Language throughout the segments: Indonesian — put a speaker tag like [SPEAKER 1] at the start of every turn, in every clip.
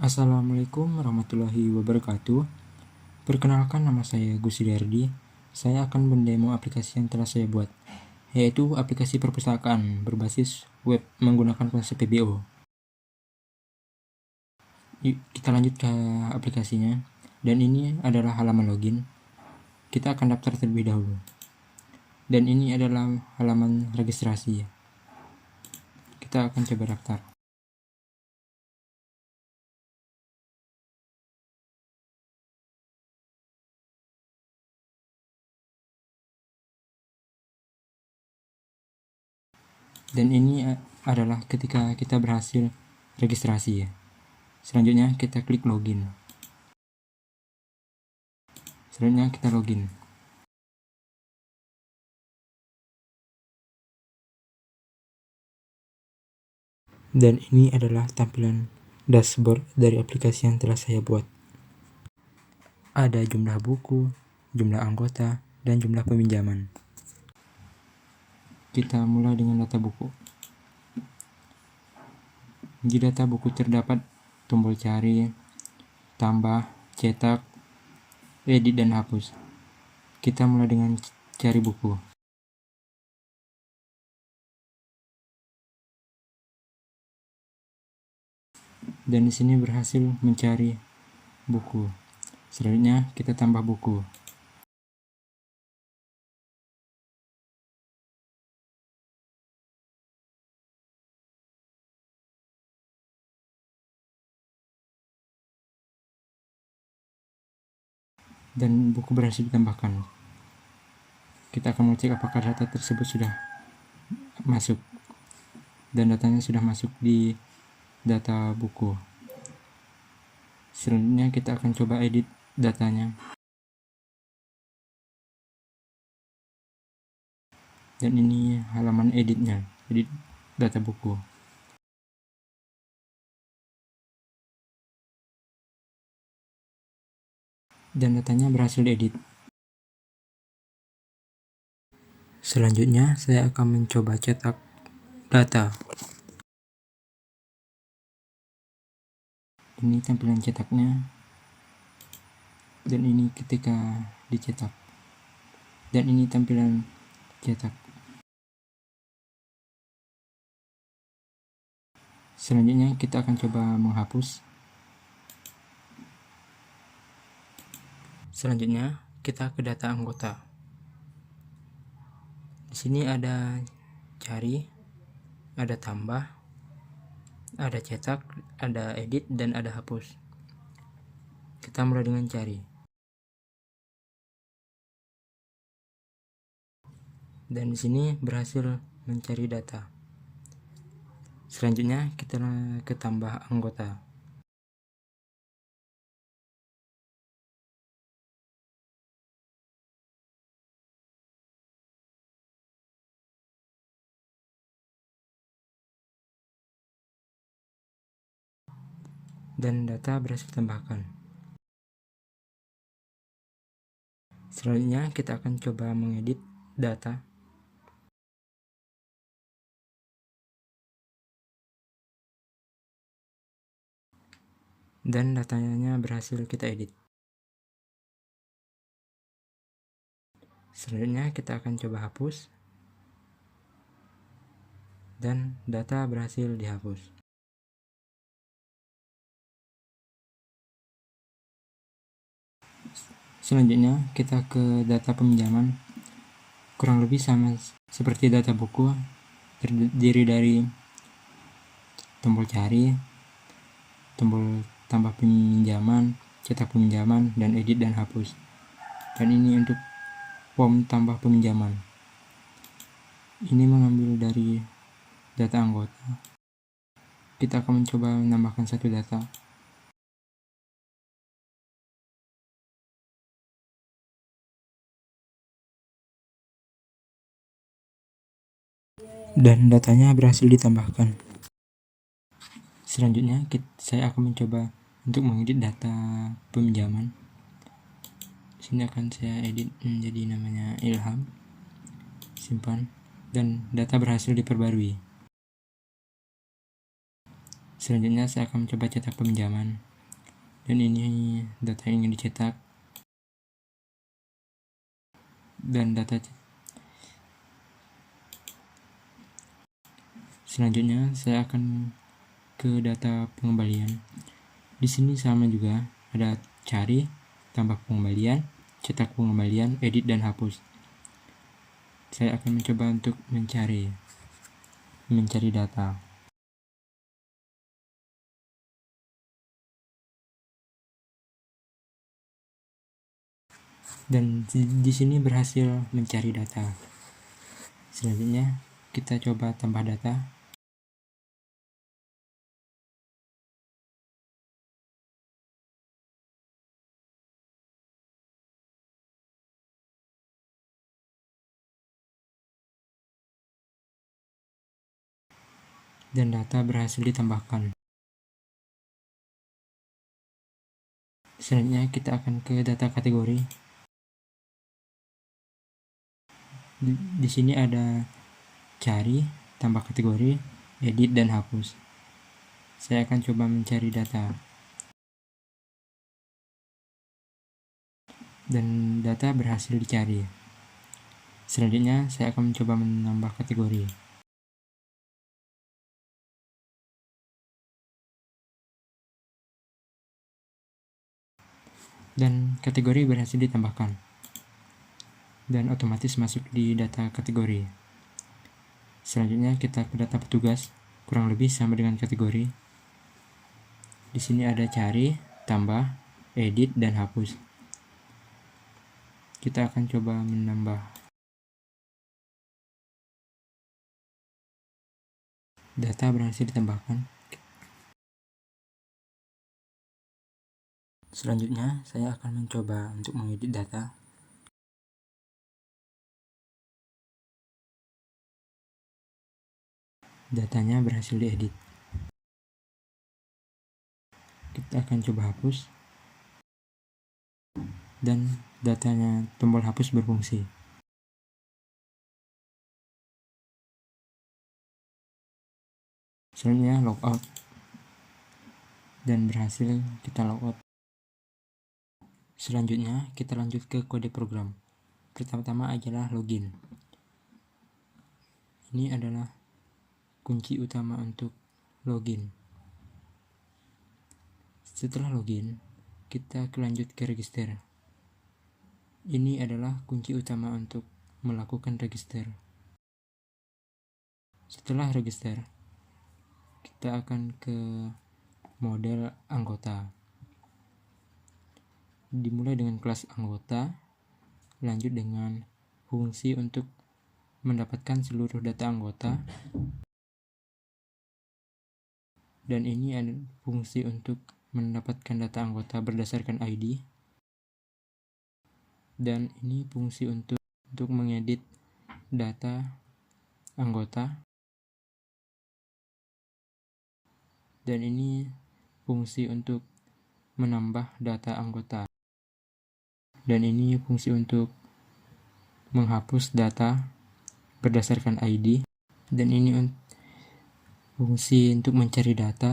[SPEAKER 1] Assalamualaikum warahmatullahi wabarakatuh. Perkenalkan, nama saya Gus Sudardi. Saya akan mendemo aplikasi yang telah saya buat, yaitu aplikasi perpustakaan berbasis web menggunakan konsep PBO. Yuk, kita lanjut ke aplikasinya. Dan ini adalah halaman login. Kita akan daftar terlebih dahulu. Dan ini adalah halaman registrasi. Kita akan coba daftar. Dan ini adalah ketika kita berhasil registrasi ya. Selanjutnya kita klik login. Selanjutnya kita login. Dan ini adalah tampilan dashboard dari aplikasi yang telah saya buat. Ada jumlah buku, jumlah anggota, dan jumlah peminjaman. Kita mulai dengan data buku. Di data buku terdapat tombol cari, tambah, cetak, edit, dan hapus. Kita mulai dengan cari buku. Dan di sini berhasil mencari buku. Selanjutnya kita tambah buku. Dan buku berhasil ditambahkan. Kita akan mengecek apakah data tersebut sudah masuk. Dan datanya sudah masuk di data buku. Selanjutnya kita akan coba edit datanya. Dan ini halaman editnya, edit data buku. Dan datanya berhasil diedit. Selanjutnya saya akan mencoba cetak data. Ini tampilan cetaknya. Dan ini ketika dicetak. Dan ini tampilan cetak. Selanjutnya kita akan coba menghapus. Selanjutnya kita ke data anggota. Di sini ada cari, ada tambah, ada cetak, ada edit, dan ada hapus. Kita mulai dengan cari. Dan di sini berhasil mencari data. Selanjutnya kita ke tambah anggota. Dan data berhasil ditambahkan. Selanjutnya kita akan coba mengedit data. Dan datanya berhasil kita edit. Selanjutnya kita akan coba hapus. Dan data berhasil dihapus. Selanjutnya kita ke data peminjaman. Kurang lebih sama seperti data buku, terdiri dari tombol cari, tombol tambah peminjaman, cetak peminjaman, dan edit dan hapus. Dan ini untuk form tambah peminjaman. Ini mengambil dari data anggota. Kita akan mencoba menambahkan satu data. Dan datanya berhasil ditambahkan. Selanjutnya saya akan mencoba untuk mengedit data peminjaman. Di sini akan saya edit menjadi namanya Ilham. Simpan. Dan data berhasil diperbarui. Selanjutnya saya akan mencoba cetak peminjaman. Dan ini data yang ingin dicetak, dan data selanjutnya saya akan ke data pengembalian. Di sini sama juga, ada cari, tambah pengembalian, cetak pengembalian, edit, dan hapus. Saya akan mencoba untuk mencari data. Dan di sini berhasil mencari data. Selanjutnya kita coba tambah data. Dan data berhasil ditambahkan. Selanjutnya kita akan ke data kategori. Di sini ada cari, tambah kategori, edit, dan hapus. Saya akan coba mencari data. Dan data berhasil dicari. Selanjutnya saya akan mencoba menambah kategori. Dan kategori berhasil ditambahkan. Dan otomatis masuk di data kategori. Selanjutnya kita ke data petugas, kurang lebih sama dengan kategori. Di sini ada cari, tambah, edit, dan hapus. Kita akan coba menambah. Data berhasil ditambahkan. Selanjutnya saya akan mencoba untuk mengedit data. Datanya berhasil diedit. Kita akan coba hapus. Dan datanya, tombol hapus berfungsi. Selanjutnya logout. Dan berhasil kita logout. Selanjutnya kita lanjut ke kode program. Pertama-tama adalah login. Ini adalah kunci utama untuk login. Setelah login, kita lanjut ke register. Ini adalah kunci utama untuk melakukan register. Setelah register, kita akan ke model anggota. Dimulai dengan kelas anggota, lanjut dengan fungsi untuk mendapatkan seluruh data anggota, dan ini ada fungsi untuk mendapatkan data anggota berdasarkan ID, dan ini fungsi untuk mengedit data anggota, dan ini fungsi untuk menambah data anggota, dan ini fungsi untuk menghapus data berdasarkan ID, dan ini fungsi untuk mencari data.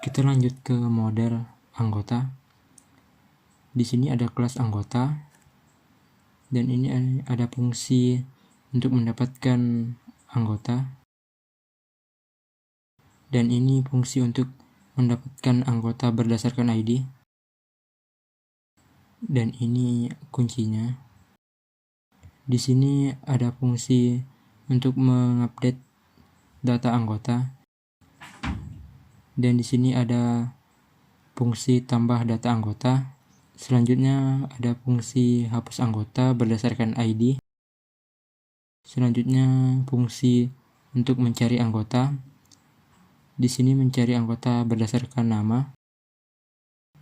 [SPEAKER 1] Kita lanjut ke model anggota. Di sini ada kelas anggota, dan ini ada fungsi untuk mendapatkan anggota, dan ini fungsi untuk mendapatkan anggota berdasarkan ID, dan ini kuncinya. Di sini ada fungsi untuk mengupdate data anggota, dan di sini ada fungsi tambah data anggota. Selanjutnya ada fungsi hapus anggota berdasarkan ID. Selanjutnya fungsi untuk mencari anggota. Di sini mencari anggota berdasarkan nama.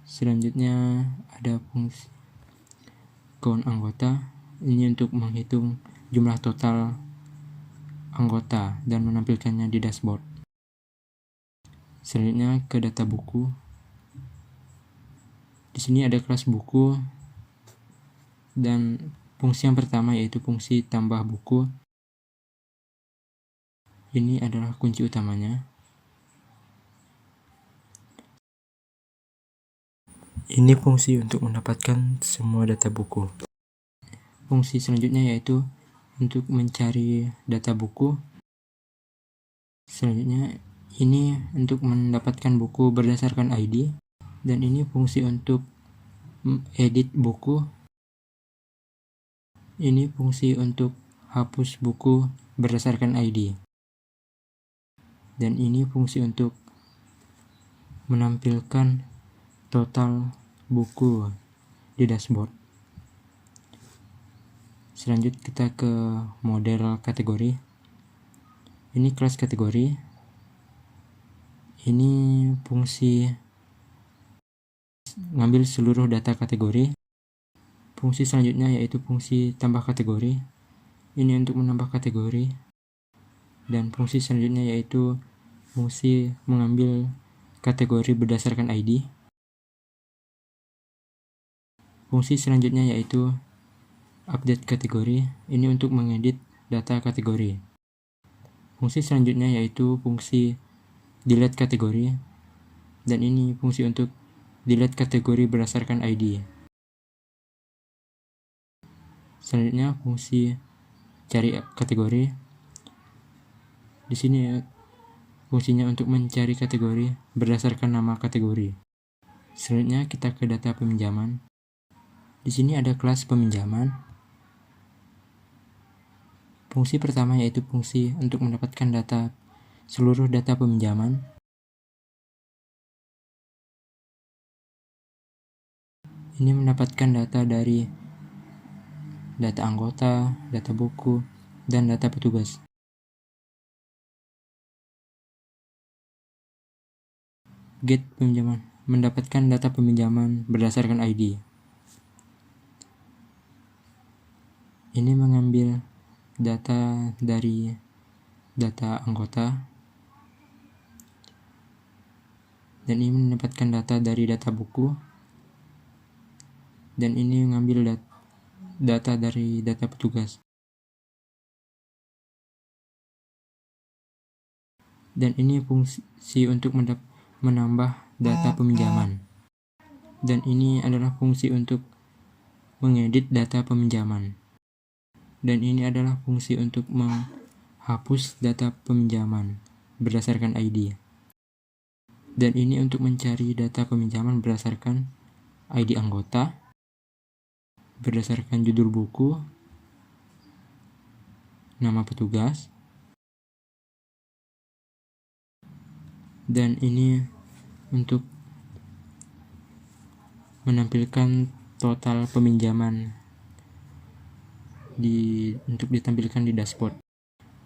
[SPEAKER 1] Selanjutnya ada fungsi count anggota. Ini untuk menghitung jumlah total anggota dan menampilkannya di dashboard. Selanjutnya ke data buku. Di sini ada kelas buku, dan fungsi yang pertama yaitu fungsi tambah buku. Ini adalah kunci utamanya. Ini fungsi untuk mendapatkan semua data buku. Fungsi selanjutnya yaitu untuk mencari data buku. Selanjutnya ini untuk mendapatkan buku berdasarkan ID, dan ini fungsi untuk edit buku. Ini fungsi untuk hapus buku berdasarkan ID, dan ini fungsi untuk menampilkan total buku di dashboard. Selanjut kita ke model kategori. Ini kelas kategori. Ini fungsi ngambil seluruh data kategori. Fungsi selanjutnya yaitu fungsi tambah kategori. Ini untuk menambah kategori. Dan fungsi selanjutnya yaitu fungsi mengambil kategori berdasarkan ID. Fungsi selanjutnya yaitu update kategori. Ini untuk mengedit data kategori. Fungsi selanjutnya yaitu fungsi delete kategori, dan ini fungsi untuk delete kategori berdasarkan ID. Selanjutnya fungsi cari kategori. Di sini fungsinya untuk mencari kategori berdasarkan nama kategori. Selanjutnya kita ke data peminjaman. Di sini ada kelas peminjaman. Fungsi pertama yaitu fungsi untuk mendapatkan seluruh data peminjaman. Ini mendapatkan data dari data anggota, data buku, dan data petugas. Get peminjaman, mendapatkan data peminjaman berdasarkan ID. Ini mengambil data dari data anggota, dan ini mendapatkan data dari data buku, dan ini mengambil data dari data petugas. Dan ini fungsi untuk menambah data peminjaman, dan ini adalah fungsi untuk mengedit data peminjaman, dan ini adalah fungsi untuk menghapus data peminjaman berdasarkan ID, dan ini untuk mencari data peminjaman berdasarkan ID anggota, berdasarkan judul buku, nama petugas, dan ini untuk menampilkan total peminjaman untuk ditampilkan di dashboard.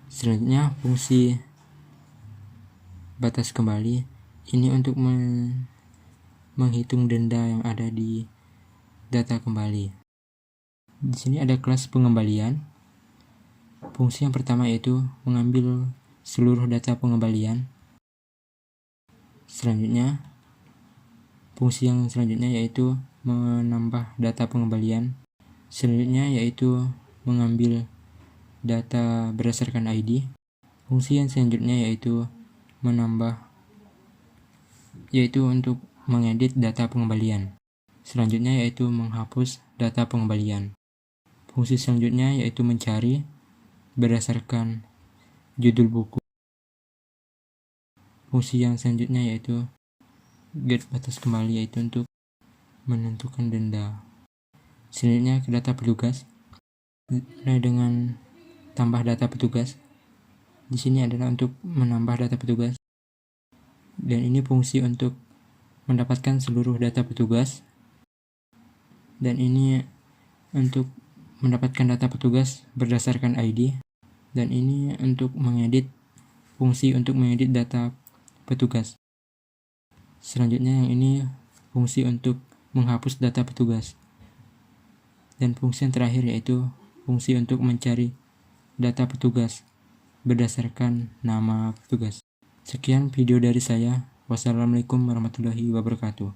[SPEAKER 1] Selanjutnya fungsi batas kembali. Ini untuk menghitung denda yang ada di data kembali. Di sini ada kelas pengembalian. Fungsi yang pertama yaitu mengambil seluruh data pengembalian. Selanjutnya fungsi yang selanjutnya yaitu menambah data pengembalian. Selanjutnya yaitu mengambil data berdasarkan ID. Fungsi yang selanjutnya yaitu untuk mengedit data pengembalian. Selanjutnya yaitu menghapus data pengembalian. Fungsi selanjutnya yaitu mencari berdasarkan judul buku. Fungsi yang selanjutnya yaitu get batas kembali, yaitu untuk menentukan denda. Selanjutnya ke data petugas. Mulai dengan tambah data petugas. Di sini adalah untuk menambah data petugas, dan ini fungsi untuk mendapatkan seluruh data petugas, dan ini untuk mendapatkan data petugas berdasarkan ID, dan ini untuk fungsi untuk mengedit data petugas. Selanjutnya yang ini fungsi untuk menghapus data petugas, dan fungsi yang terakhir yaitu fungsi untuk mencari data petugas berdasarkan nama petugas. Sekian video dari saya. Wassalamualaikum warahmatullahi wabarakatuh.